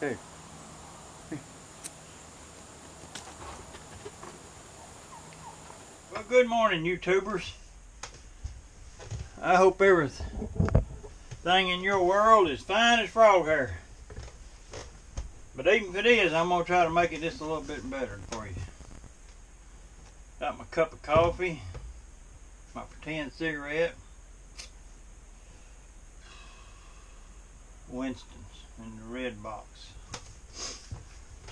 Hey. Well, good morning, YouTubers. I hope everything in your world is fine as frog hair. But even if it is, I'm going to try to make it just a little bit better for you. Got my cup of coffee, my pretend cigarette, Winston's in the red box.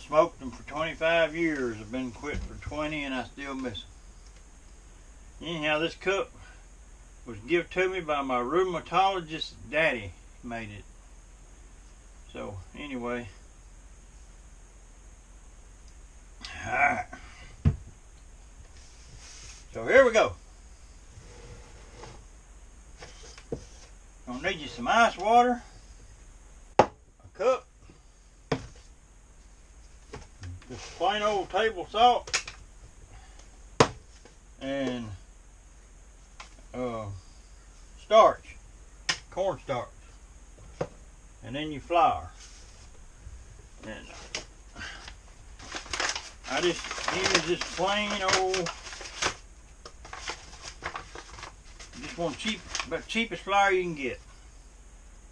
Smoked them for 25 years. I've been quit for 20 and I still miss them. Anyhow, this cup was given to me by my rheumatologist daddy. Made it. So anyway, alright. So here we go. Gonna need you some ice water, a cup, just plain old table salt, and starch, cornstarch, and then your flour. And I just use this plain old, just one about cheapest flour you can get.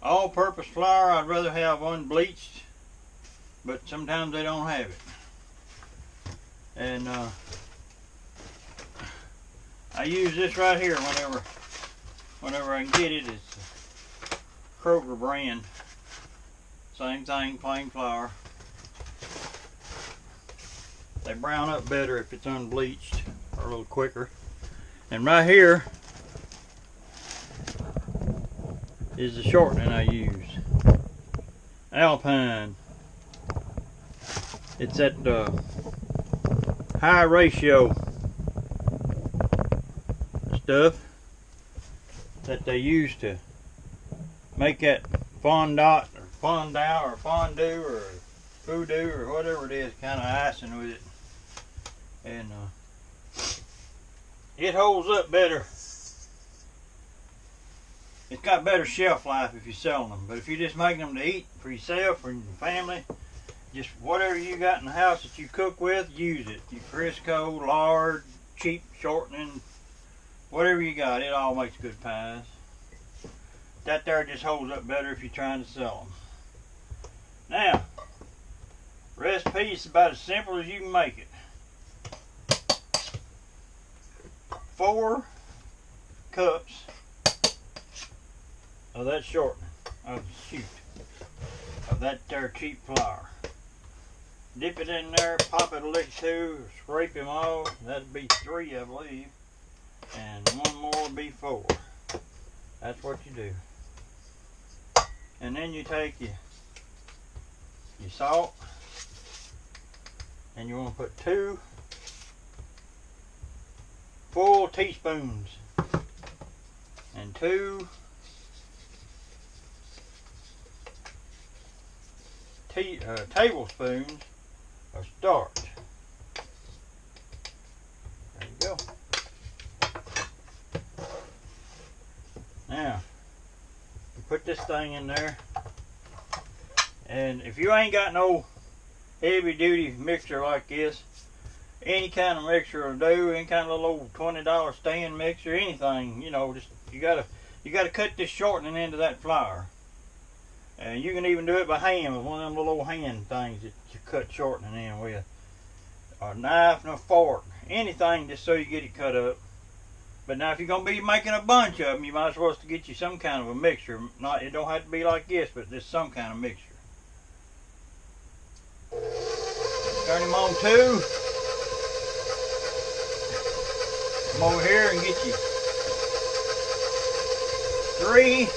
All-purpose flour I'd rather have unbleached, but sometimes they don't have it. And I use this right here whenever I can get it. It's a Kroger brand. Same thing, plain flour. They brown up better if it's unbleached, or a little quicker. And right here is the shortening I use. Alpine. It's that high ratio stuff that they use to make that fondant or fondant or fondue or voodoo or whatever it is, kind of icing with it. And it holds up better. It's got better shelf life if you're selling them. But if you're just making them to eat for yourself or your family, just whatever you got in the house that you cook with, use it. Your Crisco, lard, cheap shortening, whatever you got, it all makes good pies. That there just holds up better if you're trying to sell them. Now, recipe is about as simple as you can make it. 4 cups of that shortening, of that there cheap flour. Dip it in there, pop it a lick or scrape them off. That'd be 3, I believe. And one more would be 4. That's what you do. And then you take your salt, and you want to put 2 full teaspoons and 2 tablespoons of starch. There you go. Now, you put this thing in there, and if you ain't got no heavy duty mixer like this, any kind of mixer will do. Any kind of little old $20 stand mixer, anything, you know, just you gotta cut this shortening into that flour. And you can even do it by hand with one of them little old hand things that you cut shortening in with. A knife and a fork, anything just so you get it cut up. But now if you're going to be making a bunch of them, you might as well get you some kind of a mixture. It don't have to be like this, but just some kind of mixture. Turn them on 2. Come over here and get you 3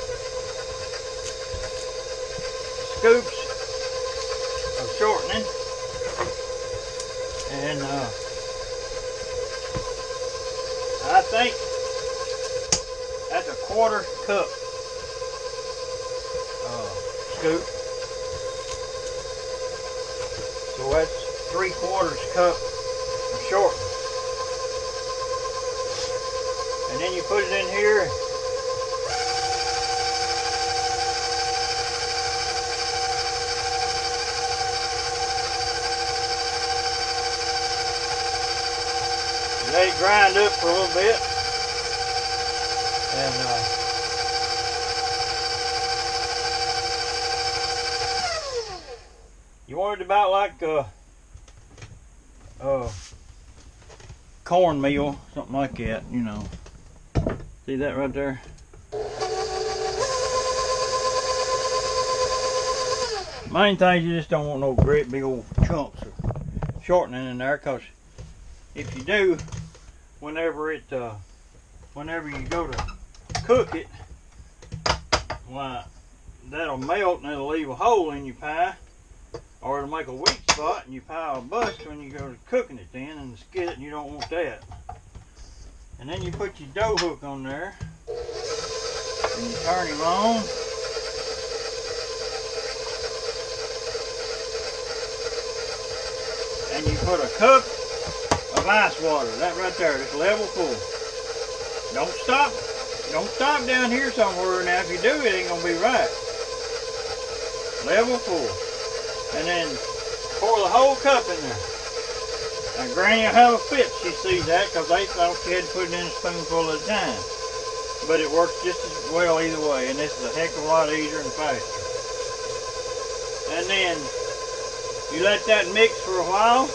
scoops of shortening, and I think that's a 1/4 cup scoop. So that's 3/4 cup of shortening. And then you put it in here. let it grind up for a little bit. And you want it about like cornmeal, something like that, you know. See that right there? Main thing, you just don't want no great big old chunks of shortening in there, because if you do, whenever you go to cook it, why, that'll melt and it'll leave a hole in your pie, or it'll make a weak spot and your pie will bust when you go to cooking it then in the skillet, and you don't want that. And then you put your dough hook on there and you turn him on. And you put a cup of ice water, that right there, just level full. Don't stop down here somewhere. Now if you do, it ain't gonna be right. Level full. And then pour the whole cup in there. Now Granny will have a fit, she sees that, because they thought she had to put it in a spoonful at a time. But it works just as well either way, and this is a heck of a lot easier and faster. And then you let that mix for a while.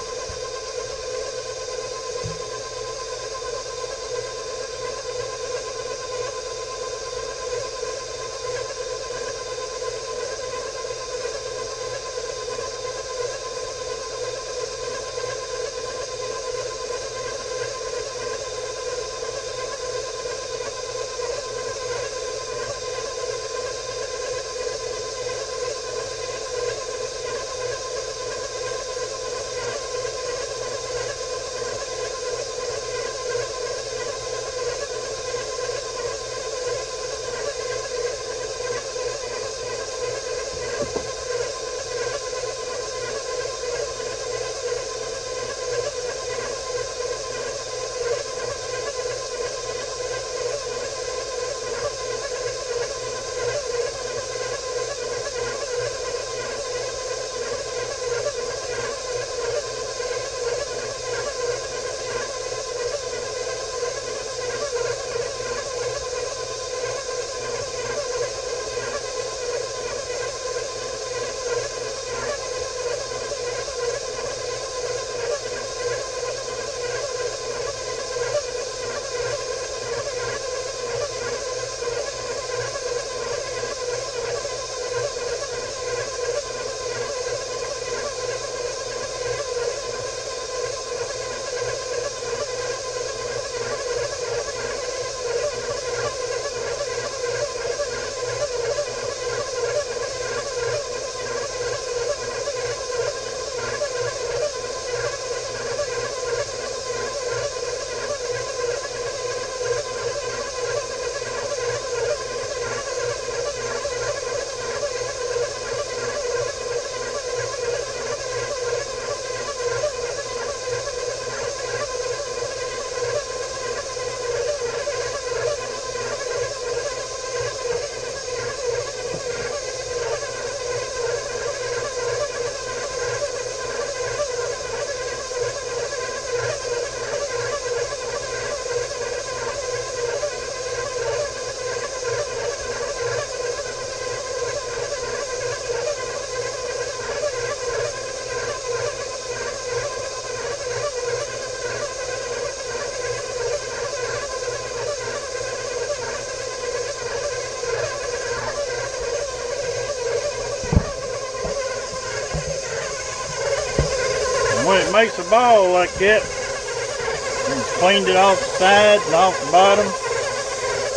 When it makes a ball like that, and cleaned it off the sides and off the bottom,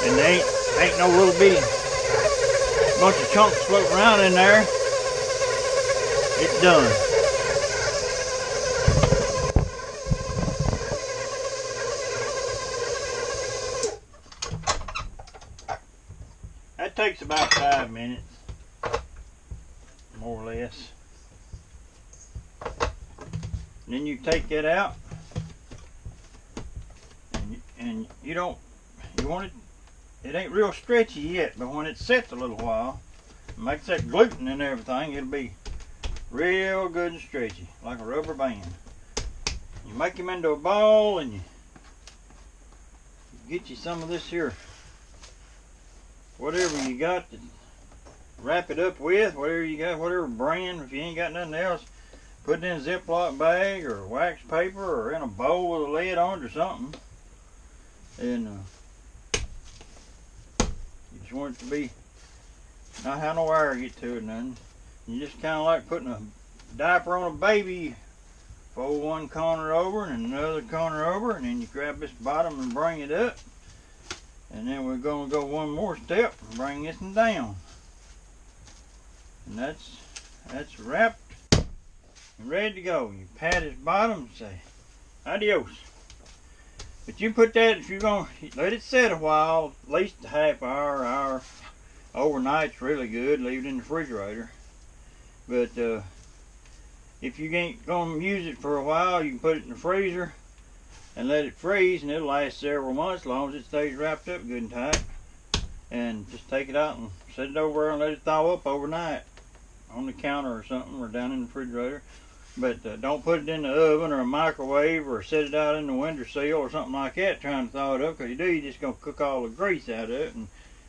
and there ain't no little bitty bunch of chunks floating around in there, it's done. That takes about 5 minutes, more or less. And then you take that out, and you want it ain't real stretchy yet, but when it sets a little while, makes that gluten and everything, it'll be real good and stretchy, like a rubber band. You make them into a ball, and you get you some of this here, whatever you got to wrap it up with, whatever you got, whatever brand. If you ain't got nothing else, put it in a Ziploc bag or wax paper or in a bowl with a lid on it or something. And you just want it to be, not have no air get to it or nothing. You just kind of like putting a diaper on a baby. Fold one corner over and another corner over, and then you grab this bottom and bring it up. And then we're going to go one more step and bring this one down. And that's wrapped and ready to go. You pat its bottom and say, adios. But you put that, if you're going to let it sit a while, at least a half hour. Overnight's really good. Leave it in the refrigerator. But if you ain't going to use it for a while, you can put it in the freezer and let it freeze, and it'll last several months as long as it stays wrapped up good and tight. And just take it out and set it over and let it thaw up overnight on the counter or something, or down in the refrigerator. But don't put it in the oven or a microwave or set it out in the windowsill or something like that trying to thaw it up, because you're just going to cook all the grease out of it,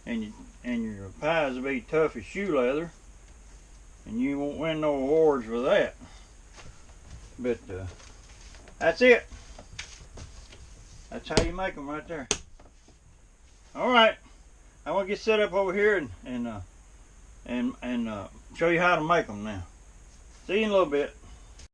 and your pies will be tough as shoe leather, and you won't win no awards for that. But that's it. That's how you make them right there. All right, I want to get set up over here and show you how to make them now. See you in a little bit.